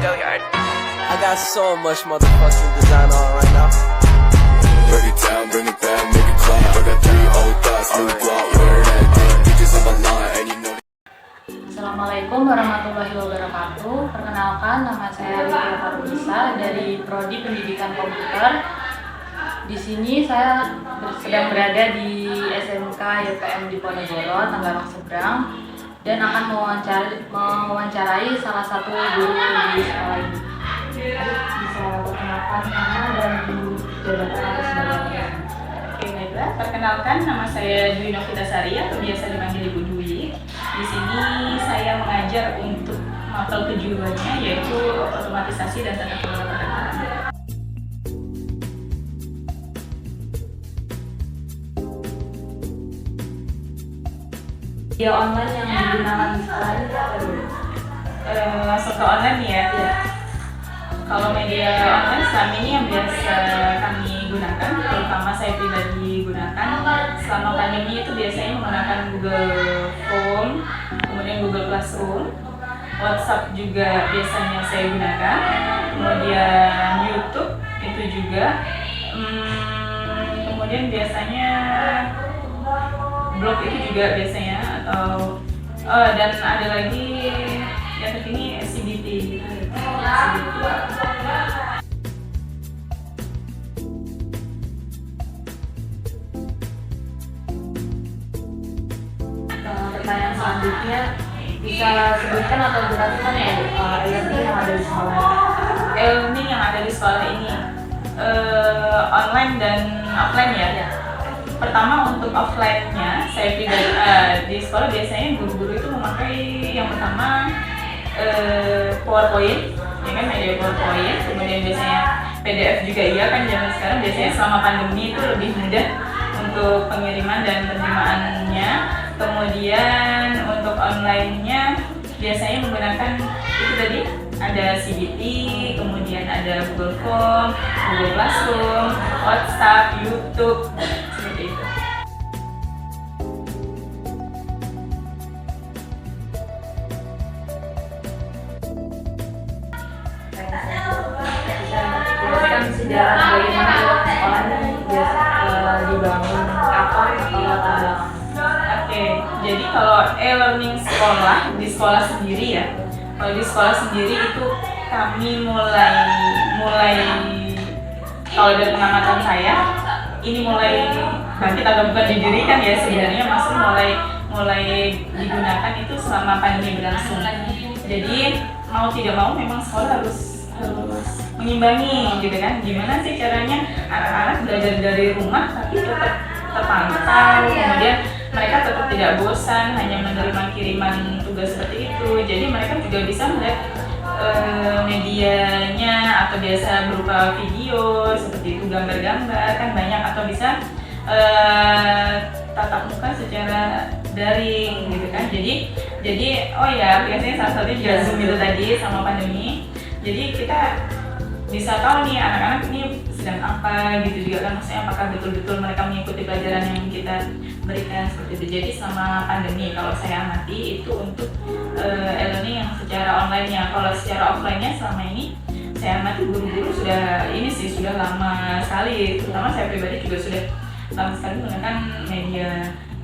I got so much motherfucking design on right now. Break it down, bring it back, make it clap. I got 3 old thoughts, new guap, wear that dick. Bitches on my line, and you know. Assalamualaikum warahmatullahi wabarakatuh. Perkenalkan, nama saya Rizky Farunisa dari Prodi Pendidikan Komputer. Di sini saya sedang berada di SMK YPM Diponegoro, Tanggerang Seberang, dan akan mewawancarai salah satu guru di sekolah ini. Bisa perkenalkan nama dan jabatan Anda sebagai. Oke, baiklah. Perkenalkan, nama saya Dwi Novitasari atau biasa dipanggil Ibu Dwi. Di sini saya mengajar untuk mapel kejuruannya, yaitu otomatisasi dan tata kelola barang. Media online yang digunakan di sekolah ini apa dulu? Langsung ke online nih ya. Kalau media online selama ini yang biasa kami gunakan, terutama saya pribadi gunakan selama pandemi itu biasanya menggunakan Google Form, kemudian Google Classroom, WhatsApp juga biasanya saya gunakan, kemudian YouTube itu juga, kemudian biasanya blog itu juga biasanya, atau dan ada lagi yang terkini CBT gitu. Pertanyaan selanjutnya, bisa sebutkan atau jelaskan ya e-learning yang ada di sekolah? E-learning yang ada di sekolah ini online dan offline ya. Pertama untuk offline-nya, saya pribadi di sekolah biasanya guru-guru itu memakai yang pertama PowerPoint, ya kan, media PowerPoint, kemudian biasanya PDF juga iya kan, zaman sekarang biasanya selama pandemi itu lebih mudah untuk pengiriman dan penerimaannya. Kemudian untuk online-nya biasanya menggunakan itu tadi, ada CBT, kemudian ada Google Form, Google Classroom, WhatsApp, YouTube, seperti itu. Jelaskan sejarah bagaimana sekolah ini biasa dibangun, kapan atau latar belakang. Oke, jadi kalau e-learning sekolah di sekolah sendiri ya, kalau di sekolah sendiri itu kami mulai kalau dari pengamatan saya ini mulai bangkit atau bukan didirikan ya, sebenarnya masih mulai digunakan itu selama pandemi berlangsung. Jadi mau tidak mau memang sekolah harus mengimbangi gitu kan, gimana sih caranya anak-anak belajar dari rumah tapi tetap terpantau, kemudian mereka tetap tidak bosan hanya menerima kiriman tugas seperti itu. Jadi mereka juga bisa melihat medianya, atau biasa berupa video seperti itu, gambar-gambar kan banyak, atau bisa tatap muka secara daring gitu kan. Jadi oh ya, biasanya salah satunya juga Zoom itu tadi sama pandemi. Jadi kita bisa tahu nih anak-anak ini sedang apa gitu juga kan, maksudnya apakah betul-betul mereka mengikuti pelajaran yang kita berikan seperti itu. Jadi selama pandemi kalau saya amati itu untuk e-learning yang secara online-nya. Kalau secara offline-nya selama ini saya amati guru-guru sudah lama sekali, terutama saya pribadi juga sudah lama sekali menggunakan media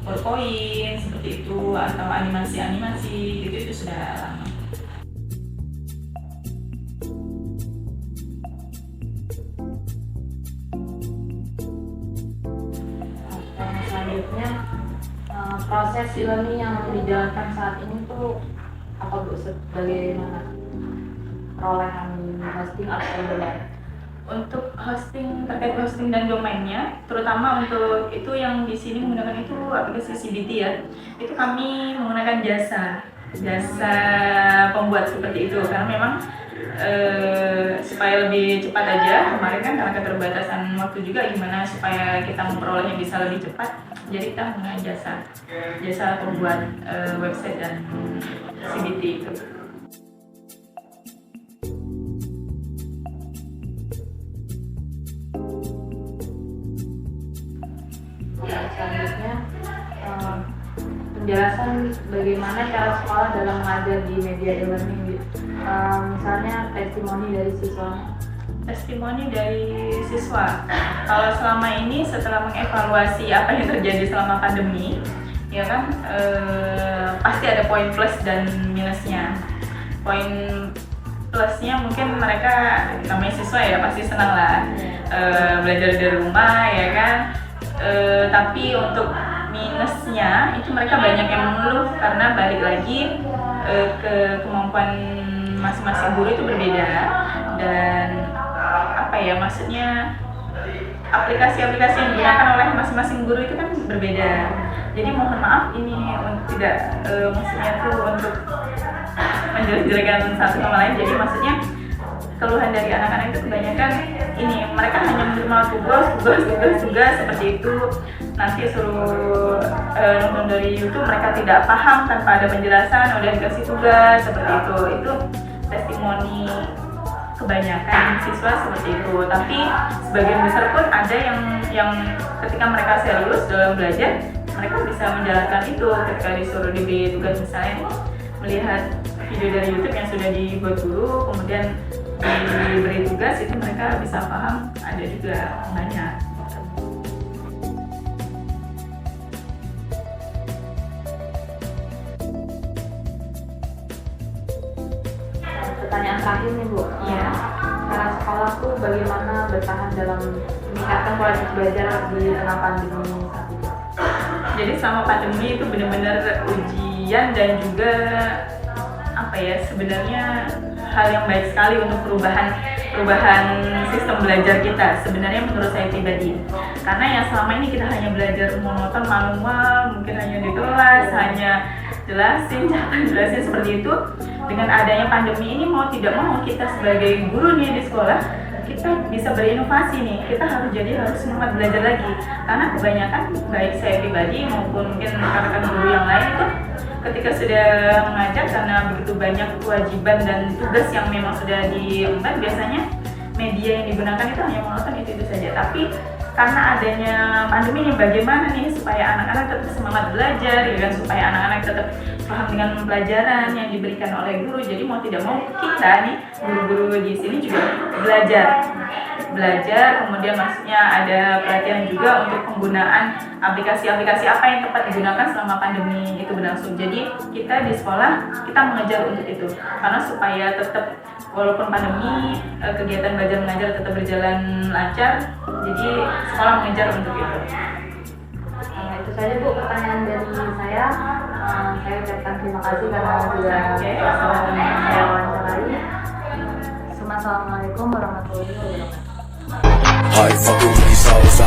PowerPoint seperti itu, atau animasi-animasi gitu, itu sudah lama. Selanjutnya, proses e-learning yang dijalankan saat ini tuh apa Bu? Bagaimana perolehan hosting atau domain? Untuk hosting, terkait hosting dan domainnya, terutama untuk itu yang di sini menggunakan itu aplikasi CBT ya, itu kami menggunakan jasa pembuat seperti itu, karena memang supaya lebih cepat aja. Kemarin kan karena keterbatasan waktu juga, gimana supaya kita memperolehnya bisa lebih cepat, jadi kita menggunakan jasa pembuat website dan CBT itu. Selanjutnya penjelasan bagaimana cara sekolah dalam mengajar di media e-learning? Misalnya testimoni dari siswanya. Testimoni dari siswa. Kalau selama ini setelah mengevaluasi apa yang terjadi selama pandemi, ya kan, pasti ada poin plus dan minusnya. Poin plusnya mungkin mereka namanya siswa ya pasti senang lah belajar dari rumah ya kan. Tapi untuk minusnya itu mereka banyak yang mengeluh karena balik lagi ke kemampuan masing-masing guru itu berbeda, dan apa ya, maksudnya aplikasi-aplikasi yang digunakan oleh masing-masing guru itu kan berbeda. Jadi mohon maaf ini tidak maksudnya tuh untuk menjelek-jelekan satu sama lain. Jadi maksudnya keluhan dari anak-anak itu kebanyakan ini, mereka hanya menerima tugas seperti itu. Nanti suruh nonton dari YouTube, mereka tidak paham tanpa ada penjelasan, udah dikasih tugas seperti itu. Itu testimoni kebanyakan siswa seperti itu. Tapi sebagian besar pun ada yang ketika mereka serius dalam belajar, mereka bisa menjalankan itu. Ketika disuruh diberi tugas misalnya melihat video dari YouTube yang sudah dibuat guru, kemudian diberi tugas, itu mereka bisa paham, ada juga banyak. Pertanyaan terakhir nih Bu, Iya. cara sekolah tuh bagaimana bertahan dalam meningkatkan kualitas belajar di tengah pandemi saat ini? Jadi selama pandemi itu benar-benar ujian dan juga apa ya, sebenarnya hal yang baik sekali untuk perubahan sistem belajar kita sebenarnya menurut saya pribadi. Karena yang selama ini kita hanya belajar monoton, manual, mungkin hanya di kelas, hanya jelasin seperti itu. Dengan adanya pandemi ini, mau tidak mau kita sebagai guru nih di sekolah, kita bisa berinovasi nih. Kita harus semangat belajar lagi. Karena kebanyakan baik saya pribadi maupun mungkin rekan-rekan guru yang lain itu ketika sudah mengajar, karena begitu banyak kewajiban dan tugas yang memang sudah diemban, biasanya media yang digunakan itu hanya monoton itu saja. Tapi karena adanya pandemi ini, bagaimana nih supaya anak-anak tetap semangat belajar, ya kan, supaya anak-anak tetap paham dengan pelajaran yang diberikan oleh guru. Jadi mau tidak mau kita nih guru-guru di sini juga belajar, kemudian maksudnya ada pelatihan juga untuk penggunaan aplikasi-aplikasi apa yang tepat digunakan selama pandemi itu berlangsung. Jadi kita di sekolah kita mengejar untuk itu, karena supaya tetap walaupun pandemi kegiatan belajar mengajar tetap berjalan lancar. Jadi sekolah mengejar untuk itu. Itu saja Bu pertanyaan dari saya. Saya ucapkan terima kasih karena sudah saya wawancarai. Assalamualaikum warahmatullahi wabarakatuh. I fucking with these hoes,